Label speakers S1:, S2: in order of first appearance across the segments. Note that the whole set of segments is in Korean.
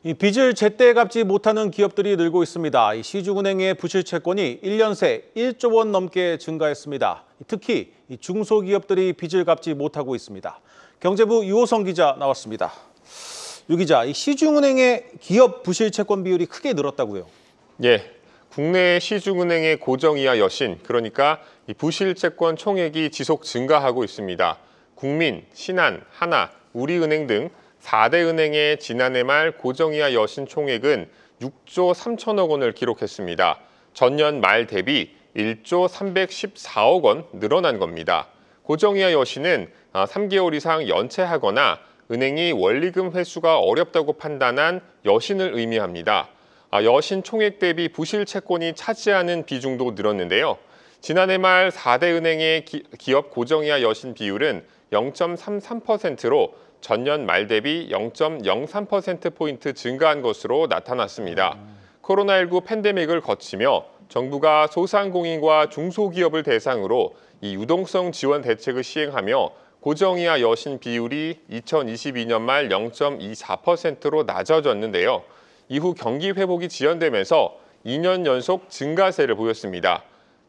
S1: 이 빚을 제때 갚지 못하는 기업들이 늘고 있습니다. 이 시중은행의 부실 채권이 1년 새 1조 원 넘게 증가했습니다. 특히 이 중소기업들이 빚을 갚지 못하고 있습니다. 경제부 유호성 기자 나왔습니다. 유 기자, 이 시중은행의 기업 부실 채권 비율이 크게 늘었다고요?
S2: 예, 국내 시중은행의 고정이하 여신, 그러니까 이 부실 채권 총액이 지속 증가하고 있습니다. 국민, 신한, 하나, 우리은행 등 4대 은행의 지난해 말 고정이하 여신 총액은 6조 3천억 원을 기록했습니다. 전년 말 대비 1조 314억 원 늘어난 겁니다. 고정이하 여신은 3개월 이상 연체하거나 은행이 원리금 회수가 어렵다고 판단한 여신을 의미합니다. 여신 총액 대비 부실 채권이 차지하는 비중도 늘었는데요. 지난해 말 4대 은행의 기업 고정이하 여신 비율은 0.33%로 전년 말 대비 0.03%포인트 증가한 것으로 나타났습니다. 코로나19 팬데믹을 거치며 정부가 소상공인과 중소기업을 대상으로 이 유동성 지원 대책을 시행하며 고정이하 여신 비율이 2022년 말 0.24%로 낮아졌는데요. 이후 경기 회복이 지연되면서 2년 연속 증가세를 보였습니다.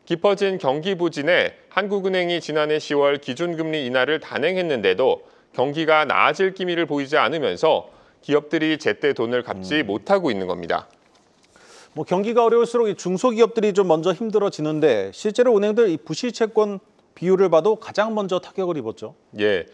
S2: 깊어진 경기 부진에 한국은행이 지난해 10월 기준금리 인하를 단행했는데도 경기가 나아질 기미를 보이지 않으면서 기업들이 제때 돈을 갚지 못하고 있는 겁니다.
S1: 경기가 어려울수록 이 중소기업들이 좀 먼저 힘들어지는데 실제로 은행들 이 부실 채권 비율을 봐도 가장 먼저 타격을 입었죠.
S2: 예,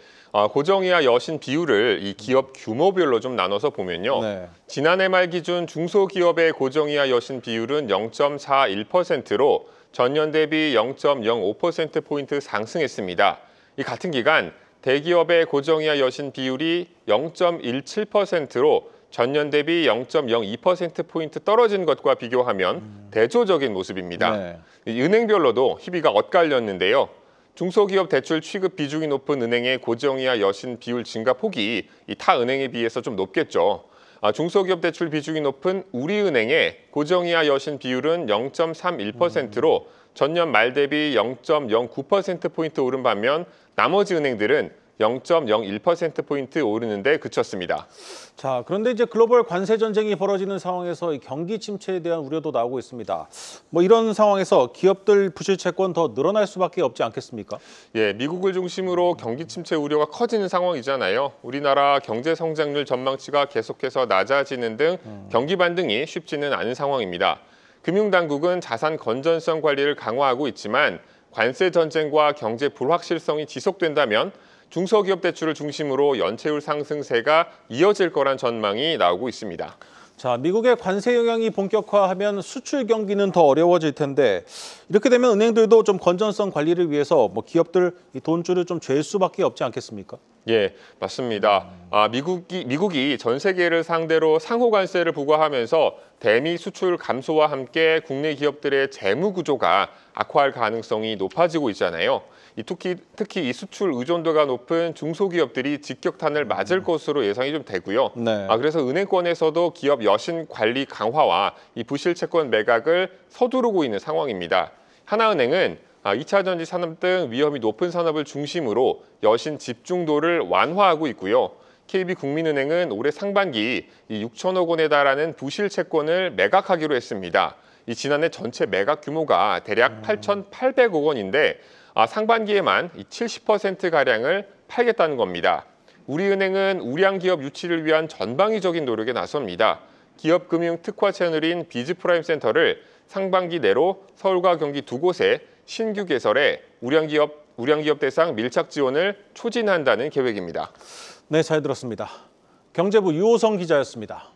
S2: 고정이하 여신 비율을 이 기업 규모별로 좀 나눠서 보면요.
S1: 네.
S2: 지난해 말 기준 중소기업의 고정이하 여신 비율은 0.41%로 전년 대비 0.05%포인트 상승했습니다. 이 같은 기간 대기업의 고정이하 여신 비율이 0.17%로 전년 대비 0.02%포인트 떨어진 것과 비교하면 대조적인 모습입니다.
S1: 네.
S2: 은행별로도 희비가 엇갈렸는데요. 중소기업 대출 취급 비중이 높은 은행의 고정이하 여신 비율 증가 폭이 이 타 은행에 비해서 좀 높겠죠. 중소기업 대출 비중이 높은 우리은행의 고정이하 여신 비율은 0.31%로 전년 말 대비 0.09%포인트 오른 반면 나머지 은행들은 0.01%포인트 오르는 데 그쳤습니다.
S1: 자, 그런데 이제 글로벌 관세 전쟁이 벌어지는 상황에서 이 경기 침체에 대한 우려도 나오고 있습니다. 이런 상황에서 기업들 부실 채권 더 늘어날 수밖에 없지 않겠습니까?
S2: 예, 미국을 중심으로 경기 침체 우려가 커지는 상황이잖아요. 우리나라 경제 성장률 전망치가 계속해서 낮아지는 등 경기 반등이 쉽지는 않은 상황입니다. 금융당국은 자산 건전성 관리를 강화하고 있지만 관세 전쟁과 경제 불확실성이 지속된다면 중소기업 대출을 중심으로 연체율 상승세가 이어질 거란 전망이 나오고 있습니다.
S1: 자, 미국의 관세 영향이 본격화하면 수출 경기는 더 어려워질 텐데 이렇게 되면 은행들도 좀 건전성 관리를 위해서 기업들 이 돈줄을 좀 잴 수밖에 없지 않겠습니까?
S2: 예, 맞습니다. 미국이 전 세계를 상대로 상호 관세를 부과하면서 대미 수출 감소와 함께 국내 기업들의 재무 구조가 악화할 가능성이 높아지고 있잖아요. 특히 이 수출 의존도가 높은 중소기업들이 직격탄을 맞을 것으로 예상이 좀 되고요.
S1: 네.
S2: 그래서 은행권에서도 기업 여신 관리 강화와 이 부실 채권 매각을 서두르고 있는 상황입니다. 하나은행은 2차 전지 산업 등 위험이 높은 산업을 중심으로 여신 집중도를 완화하고 있고요. KB국민은행은 올해 상반기 6천억 원에 달하는 부실 채권을 매각하기로 했습니다. 지난해 전체 매각 규모가 대략 8,800억 원인데 상반기에만 70%가량을 팔겠다는 겁니다. 우리은행은 우량 기업 유치를 위한 전방위적인 노력에 나섭니다. 기업금융 특화 채널인 비즈프라임센터를 상반기 내로 서울과 경기 두 곳에 신규 개설해 우량기업 대상 밀착 지원을 추진한다는 계획입니다.
S1: 네, 잘 들었습니다. 경제부 유호성 기자였습니다.